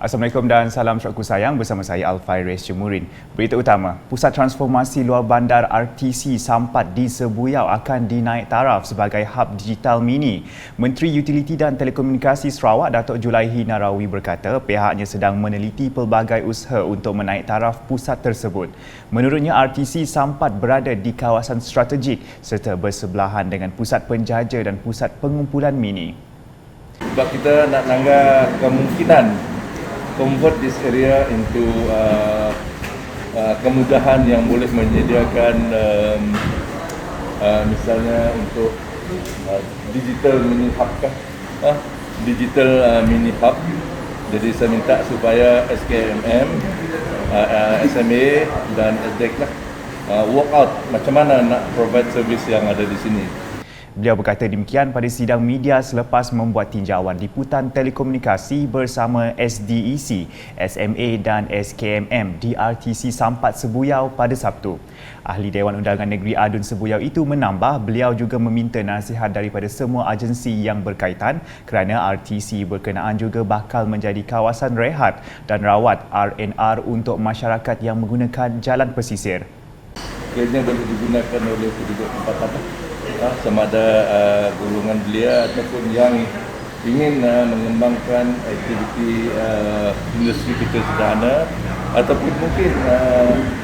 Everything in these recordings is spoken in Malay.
Assalamualaikum dan salam syurga sayang, bersama saya Alfairis Jemurin. Berita utama, Pusat Transformasi Luar Bandar RTC Sampat di Sebuyau akan dinaik taraf sebagai hub digital mini. Menteri Utiliti dan Telekomunikasi Sarawak Datuk Julaihi Narawi berkata pihaknya sedang meneliti pelbagai usaha untuk menaik taraf pusat tersebut. Menurutnya RTC Sampat berada di kawasan strategik serta bersebelahan dengan pusat penjaja dan pusat pengumpulan mini. Sebab kita nak nanggap kemungkinan convert this area into kemudahan yang boleh menyediakan misalnya untuk digital mini hub mini hub. Jadi saya minta supaya SKMM, SMA dan SDEC work out macam mana nak provide service yang ada di sini. Beliau berkata demikian pada sidang media selepas membuat tinjauan liputan telekomunikasi bersama SDEC, SMA dan SKMM di RTC Sampat Sebuyau pada Sabtu. Ahli Dewan Undangan Negeri Adun Sebuyau itu menambah beliau juga meminta nasihat daripada semua agensi yang berkaitan kerana RTC berkenaan juga bakal menjadi kawasan rehat dan rawat R&R untuk masyarakat yang menggunakan jalan pesisir. Kiranya boleh digunakan oleh penduduk tempatan sama ada golongan belia ataupun yang ingin mengembangkan aktiviti industri kita sederhana ataupun mungkin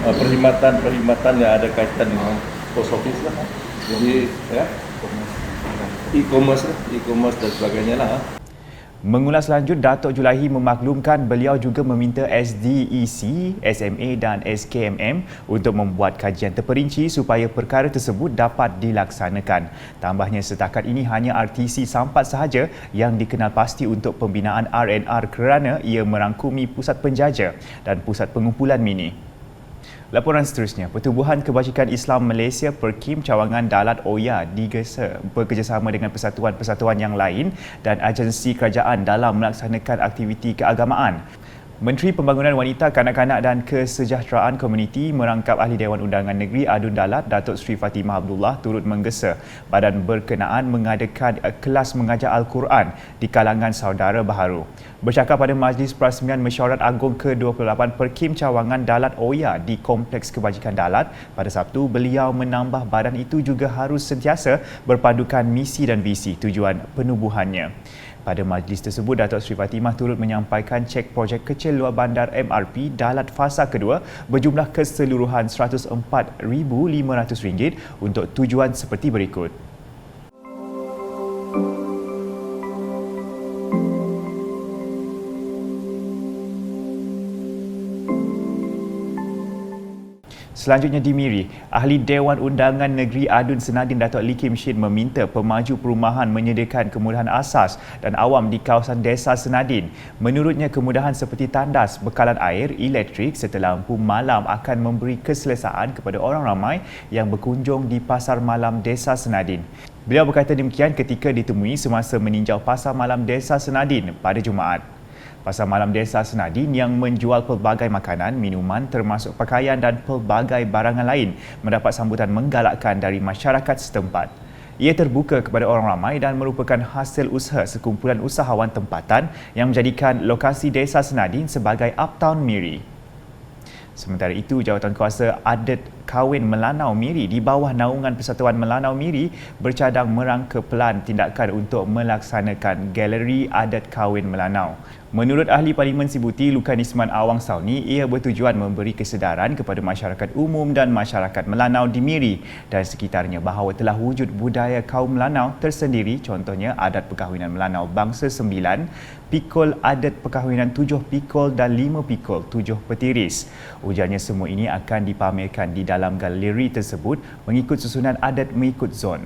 perkhidmatan yang ada kaitan dengan post office lah. Jadi e-commerce dan sebagainya lah. Mengulas lanjut, Datuk Julaihi memaklumkan beliau juga meminta SDEC, SMA dan SKMM untuk membuat kajian terperinci supaya perkara tersebut dapat dilaksanakan. Tambahnya setakat ini hanya RTC Sampat sahaja yang dikenal pasti untuk pembinaan R&R kerana ia merangkumi pusat penjaja dan pusat pengumpulan mini. Laporan seterusnya, Pertubuhan Kebajikan Islam Malaysia Perkim Cawangan Dalat Oya digesa bekerjasama dengan persatuan-persatuan yang lain dan agensi kerajaan dalam melaksanakan aktiviti keagamaan. Menteri Pembangunan Wanita, Kanak-kanak dan Kesejahteraan Komuniti merangkap Ahli Dewan Undangan Negeri Adun Dalat Datuk Seri Fatimah Abdullah turut menggesa badan berkenaan mengadakan kelas mengajar Al-Quran di kalangan saudara baharu. Bercakap pada Majlis Perasmian Mesyuarat Agung ke-28 Perkim Cawangan Dalat Oya di Kompleks Kebajikan Dalat pada Sabtu, beliau menambah badan itu juga harus sentiasa berpandukan misi dan visi tujuan penubuhannya. Pada majlis tersebut, Datuk Seri Fatimah turut menyampaikan cek projek kecil luar bandar MRP Dalat fasa kedua berjumlah keseluruhan RM104,500 untuk tujuan seperti berikut. Selanjutnya di Miri, Ahli Dewan Undangan Negeri Adun Senadin Datuk Lee Kim Shin meminta pemaju perumahan menyediakan kemudahan asas dan awam di kawasan Desa Senadin. Menurutnya, kemudahan seperti tandas, bekalan air, elektrik serta lampu malam akan memberi keselesaan kepada orang ramai yang berkunjung di Pasar Malam Desa Senadin. Beliau berkata demikian ketika ditemui semasa meninjau Pasar Malam Desa Senadin pada Jumaat. Pasar Malam Desa Senadin yang menjual pelbagai makanan, minuman termasuk pakaian dan pelbagai barangan lain mendapat sambutan menggalakkan dari masyarakat setempat. Ia terbuka kepada orang ramai dan merupakan hasil usaha sekumpulan usahawan tempatan yang menjadikan lokasi Desa Senadin sebagai Uptown Miri. Sementara itu, Jawatankuasa Adat Kahwin Melanau Miri di bawah naungan Persatuan Melanau Miri bercadang merangka pelan tindakan untuk melaksanakan Galeri Adat Kahwin Melanau. Menurut Ahli Parlimen Sibuti Lukan Isman Awang Sauni, ia bertujuan memberi kesedaran kepada masyarakat umum dan masyarakat Melanau di Miri dan sekitarnya bahawa telah wujud budaya kaum Melanau tersendiri, contohnya adat perkahwinan Melanau bangsa 9, pikul adat perkahwinan 7 pikul dan 5 pikul 7 petiris. Ujarnya semua ini akan dipamerkan di dalam galeri tersebut mengikut susunan adat mengikut zon.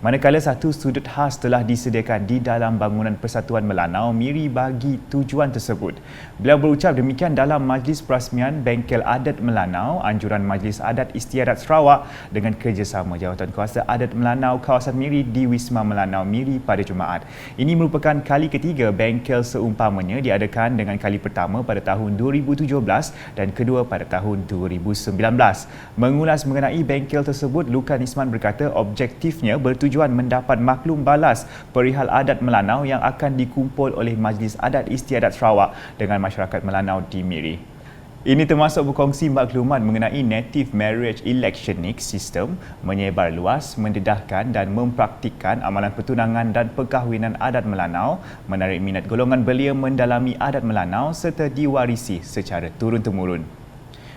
Manakala satu sudut khas telah disediakan di dalam bangunan Persatuan Melanau Miri bagi tujuan tersebut. Beliau berucap demikian dalam Majlis Perasmian Bengkel Adat Melanau, anjuran Majlis Adat Istiadat Sarawak dengan kerjasama Jawatankuasa Adat Melanau kawasan Miri di Wisma Melanau Miri pada Jumaat. Ini merupakan kali ketiga bengkel seumpamanya diadakan, dengan kali pertama pada tahun 2017 dan kedua pada tahun 2019. Mengulas mengenai bengkel tersebut, Lukan Isman berkata objektifnya bertujuan bertujuan mendapat maklum balas perihal adat Melanau yang akan dikumpul oleh Majlis Adat Istiadat Sarawak dengan masyarakat Melanau di Miri. Ini termasuk berkongsi maklumat mengenai Native Marriage Electronic System, menyebar luas, mendedahkan dan mempraktikkan amalan pertunangan dan perkahwinan adat Melanau, menarik minat golongan belia mendalami adat Melanau serta diwarisi secara turun-temurun.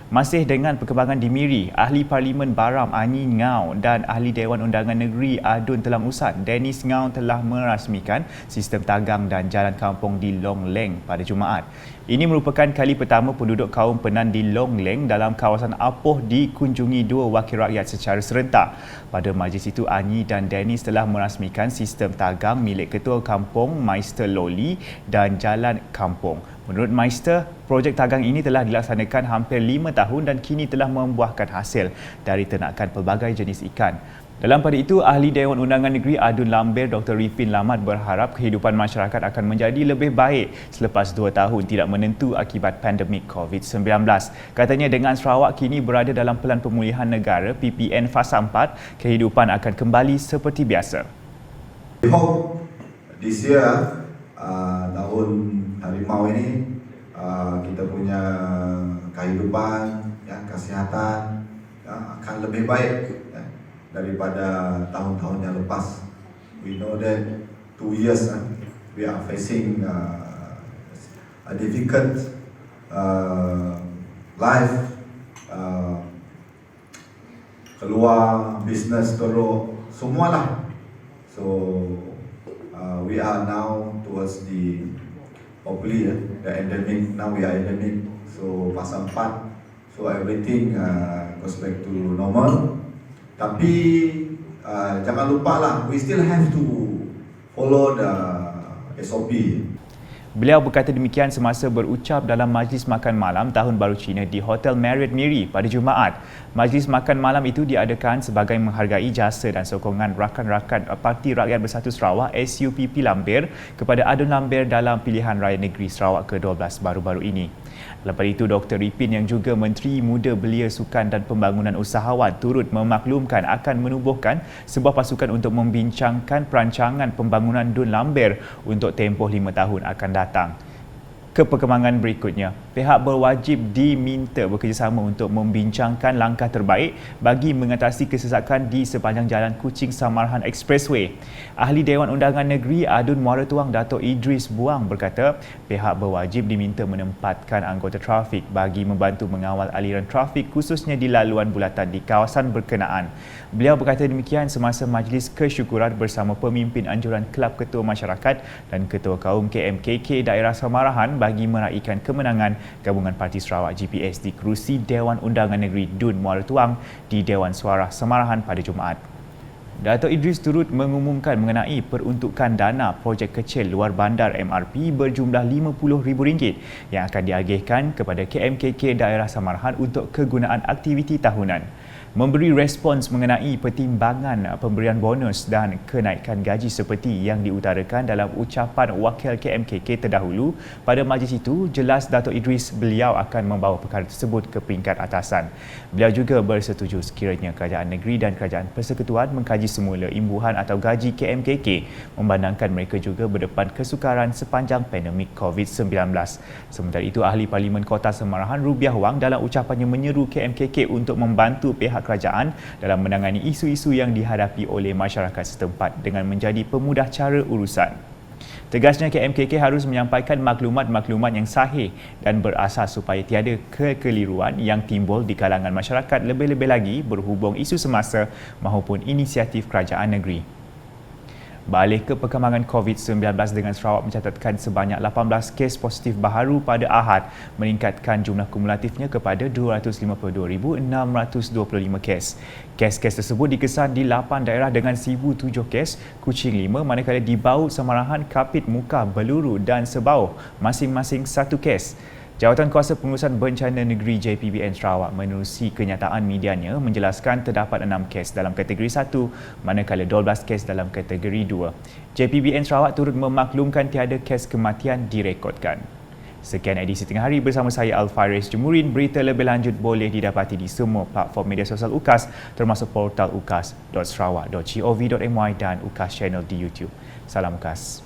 Masih dengan perkembangan di Miri, Ahli Parlimen Baram Ani Ngau dan Ahli Dewan Undangan Negeri Adun Telang Usat Dennis Ngau telah merasmikan sistem tagang dan jalan kampung di Long Leng pada Jumaat. Ini merupakan kali pertama penduduk kaum Penan di Long Leng dalam kawasan Apoh dikunjungi dua wakil rakyat secara serentak. Pada majlis itu, Ani dan Dennis telah merasmikan sistem tagang milik Ketua Kampung Maister Loli dan Jalan Kampung. Menurut Maister, projek tagang ini telah dilaksanakan hampir 5 tahun dan kini telah membuahkan hasil dari ternakan pelbagai jenis ikan. Dalam pada itu, Ahli Dewan Undangan Negeri Adun Lambir Dr. Ripin Lamat berharap kehidupan masyarakat akan menjadi lebih baik selepas 2 tahun tidak menentu akibat pandemik COVID-19. Katanya dengan Sarawak kini berada dalam pelan pemulihan negara PPN Fasa 4, kehidupan akan kembali seperti biasa. We hope this year, tahun harimau ini, kita punya kehidupan, kesihatan akan lebih baik daripada tahun-tahun yang lepas. We know that 2 years we are facing a difficult life, keluar business teruk, semualah. So we are now towards the hopefully the endemic. Now we are endemic. So Fasa 4. So everything goes back to normal. Tapi jangan lupa lah, we still have to follow the SOP. Beliau berkata demikian semasa berucap dalam Majlis Makan Malam Tahun Baru Cina di Hotel Marriott Miri pada Jumaat. Majlis Makan Malam itu diadakan sebagai menghargai jasa dan sokongan rakan-rakan Parti Rakyat Bersatu Sarawak SUPP Lambir kepada Adun Lambir dalam pilihan raya negeri Sarawak ke-12 baru-baru ini. Lepas itu, Dr. Ripin yang juga Menteri Muda Belia Sukan dan Pembangunan Usahawan turut memaklumkan akan menubuhkan sebuah pasukan untuk membincangkan perancangan pembangunan Dun Lambir untuk tempoh 5 tahun akan datang. Ke perkembangan berikutnya, pihak berwajib diminta bekerjasama untuk membincangkan langkah terbaik bagi mengatasi kesesakan di sepanjang Jalan Kuching Samarahan Expressway. Ahli Dewan Undangan Negeri Adun Muara Tuang Dato' Idris Buang berkata, pihak berwajib diminta menempatkan anggota trafik bagi membantu mengawal aliran trafik khususnya di laluan bulatan di kawasan berkenaan. Beliau berkata demikian semasa majlis kesyukuran bersama pemimpin anjuran Kelab Ketua Masyarakat dan Ketua Kaum KMKK Daerah Samarahan bagi meraihkan kemenangan Gabungan Parti Sarawak GPS di kerusi Dewan Undangan Negeri Dun Muara Tuang di Dewan Suara Samarahan pada Jumaat. Dato' Idris turut mengumumkan mengenai peruntukan dana projek kecil luar bandar MRP berjumlah RM50,000 yang akan diagihkan kepada KMKK Daerah Samarahan untuk kegunaan aktiviti tahunan. Memberi respons mengenai pertimbangan pemberian bonus dan kenaikan gaji seperti yang diutarakan dalam ucapan Wakil KMKK terdahulu pada majlis itu, jelas Dato' Idris beliau akan membawa perkara tersebut ke peringkat atasan. Beliau juga bersetuju sekiranya Kerajaan Negeri dan Kerajaan Persekutuan mengkaji semula imbuhan atau gaji KMKK memandangkan mereka juga berdepan kesukaran sepanjang pandemik COVID-19. Sementara itu, Ahli Parlimen Kota Samarahan Rubiah Wang dalam ucapannya menyeru KMKK untuk membantu pihak kerajaan dalam menangani isu-isu yang dihadapi oleh masyarakat setempat dengan menjadi pemudah cara urusan. Tegasnya KMKK harus menyampaikan maklumat-maklumat yang sahih dan berasas supaya tiada kekeliruan yang timbul di kalangan masyarakat, lebih-lebih lagi berhubung isu semasa maupun inisiatif kerajaan negeri. Balik ke perkembangan COVID-19 dengan Sarawak mencatatkan sebanyak 18 kes positif baharu pada Ahad, meningkatkan jumlah kumulatifnya kepada 252,625 kes. Kes-kes tersebut dikesan di 8 daerah dengan 1,007 kes, Kuching 5, manakala di Bauh, Samarahan, Kapit, Muka, Beluru dan Sebauh masing-masing 1 kes. Jawatan Kuasa Pengurusan Bencana Negeri JPBN Sarawak menerusi kenyataan medianya menjelaskan terdapat 6 kes dalam kategori 1 manakala 12 kes dalam kategori 2. JPBN Sarawak turut memaklumkan tiada kes kematian direkodkan. Sekian edisi Tengah Hari bersama saya Al-Faris Jemurin. Berita lebih lanjut boleh didapati di semua platform media sosial UKAS termasuk portal ukas.sarawak.gov.my dan UKAS Channel di YouTube. Salam UKAS.